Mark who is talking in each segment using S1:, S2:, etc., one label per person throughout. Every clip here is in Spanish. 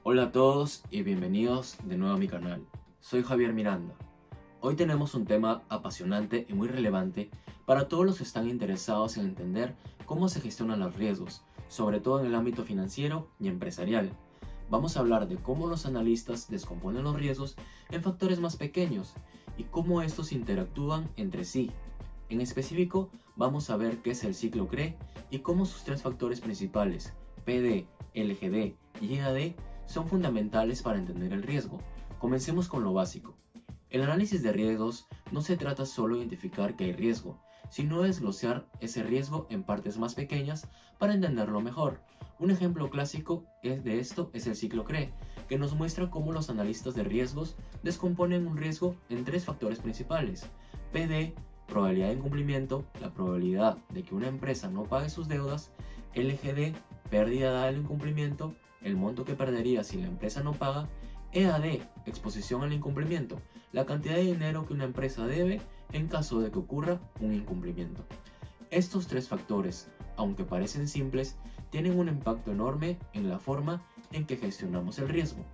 S1: Hola a todos y bienvenidos de nuevo a mi canal. Soy Javier Miranda. Hoy tenemos un tema apasionante y muy relevante para todos los que están interesados en entender cómo se gestionan los riesgos, sobre todo en el ámbito financiero y empresarial. Vamos a hablar de cómo los analistas descomponen los riesgos en factores más pequeños y cómo estos interactúan entre sí. En específico, vamos a ver qué es el ciclo CRE y cómo sus tres factores principales, PD, LGD y EAD, son fundamentales para entender el riesgo. Comencemos con lo básico. El análisis de riesgos no se trata solo de identificar que hay riesgo, sino de desglosar ese riesgo en partes más pequeñas para entenderlo mejor. Un ejemplo clásico de esto es el ciclo CRE, que nos muestra cómo los analistas de riesgos descomponen un riesgo en tres factores principales. PD, probabilidad de incumplimiento, la probabilidad de que una empresa no pague sus deudas. LGD, pérdida dada al incumplimiento, el monto que perdería si la empresa no paga. EAD, exposición al incumplimiento, la cantidad de dinero que una empresa debe en caso de que ocurra un incumplimiento. Estos tres factores, aunque parecen simples, tienen un impacto enorme en la forma en que gestionamos el riesgo.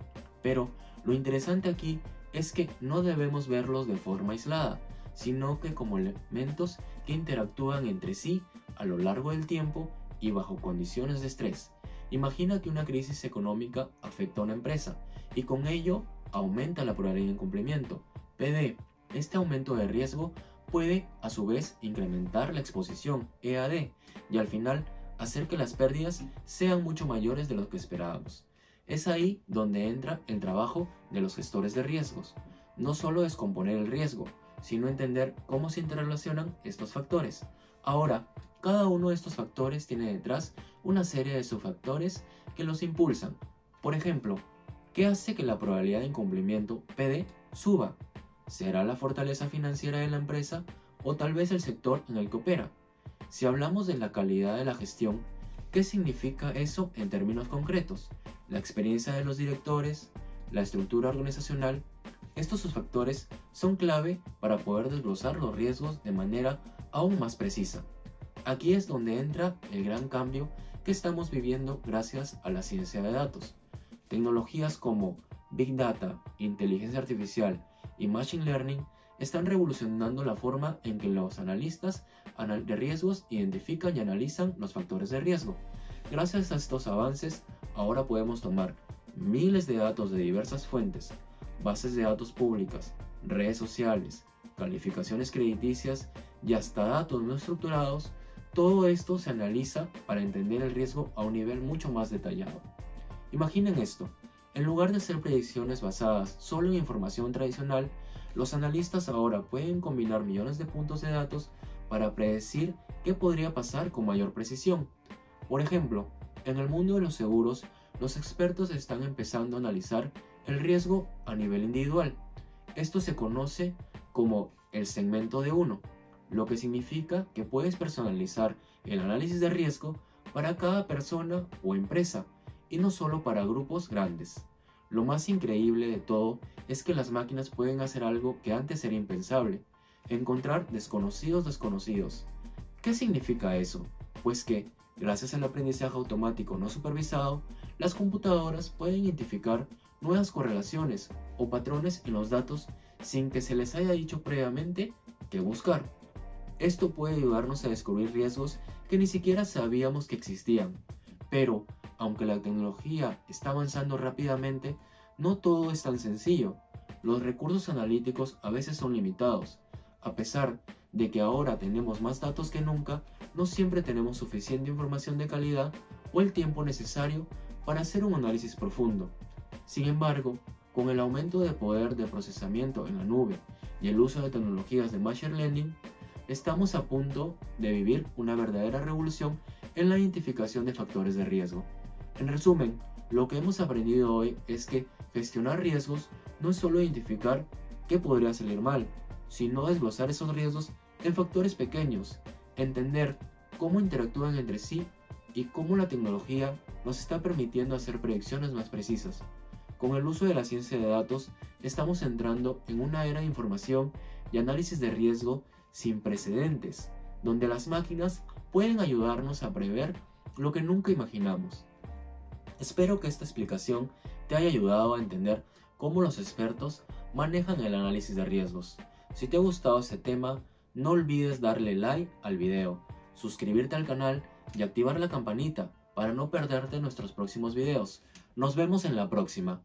S1: Pero lo interesante aquí es que no debemos verlos de forma aislada, sino que como elementos que interactúan entre sí a lo largo del tiempo y bajo condiciones de estrés. Imagina que una crisis económica afecta a una empresa y con ello aumenta la probabilidad de incumplimiento. PD. Este aumento de riesgo puede a su vez incrementar la exposición, EAD, y al final hacer que las pérdidas sean mucho mayores de lo que esperábamos. Es ahí donde entra el trabajo de los gestores de riesgos. No solo descomponer el riesgo, sino entender cómo se interrelacionan estos factores. Ahora, cada uno de estos factores tiene detrás una serie de subfactores que los impulsan. Por ejemplo, ¿qué hace que la probabilidad de incumplimiento, PD, suba? ¿Será la fortaleza financiera de la empresa o tal vez el sector en el que opera? Si hablamos de la calidad de la gestión, ¿qué significa eso en términos concretos? La experiencia de los directores, la estructura organizacional. Estos subfactores son clave para poder desglosar los riesgos de manera aún más precisa. Aquí es donde entra el gran cambio que estamos viviendo gracias a la ciencia de datos. Tecnologías como Big Data, inteligencia artificial y Machine Learning están revolucionando la forma en que los analistas de riesgos identifican y analizan los factores de riesgo. Gracias a estos avances, ahora podemos tomar miles de datos de diversas fuentes, bases de datos públicas, redes sociales, calificaciones crediticias y hasta datos no estructurados. Todo esto se analiza para entender el riesgo a un nivel mucho más detallado. Imaginen esto, en lugar de hacer predicciones basadas solo en información tradicional, los analistas ahora pueden combinar millones de puntos de datos para predecir qué podría pasar con mayor precisión. Por ejemplo, en el mundo de los seguros, los expertos están empezando a analizar el riesgo a nivel individual. Esto se conoce como el segmento de uno, lo que significa que puedes personalizar el análisis de riesgo para cada persona o empresa y no solo para grupos grandes. Lo más increíble de todo es que las máquinas pueden hacer algo que antes era impensable: encontrar desconocidos. ¿Qué significa eso? Pues que, gracias al aprendizaje automático no supervisado, las computadoras pueden identificar nuevas correlaciones o patrones en los datos sin que se les haya dicho previamente qué buscar. Esto puede ayudarnos a descubrir riesgos que ni siquiera sabíamos que existían. Pero, aunque la tecnología está avanzando rápidamente, no todo es tan sencillo. Los recursos analíticos a veces son limitados. A pesar de que ahora tenemos más datos que nunca, no siempre tenemos suficiente información de calidad o el tiempo necesario para hacer un análisis profundo. Sin embargo, con el aumento de poder de procesamiento en la nube y el uso de tecnologías de Machine Learning, estamos a punto de vivir una verdadera revolución en la identificación de factores de riesgo. En resumen, lo que hemos aprendido hoy es que gestionar riesgos no es solo identificar qué podría salir mal, sino desglosar esos riesgos en factores pequeños, entender cómo interactúan entre sí y cómo la tecnología nos está permitiendo hacer predicciones más precisas. Con el uso de la ciencia de datos, estamos entrando en una era de información y análisis de riesgo sin precedentes, donde las máquinas pueden ayudarnos a prever lo que nunca imaginamos. Espero que esta explicación te haya ayudado a entender cómo los expertos manejan el análisis de riesgos. Si te ha gustado este tema, no olvides darle like al video, suscribirte al canal y activar la campanita para no perderte nuestros próximos videos. Nos vemos en la próxima.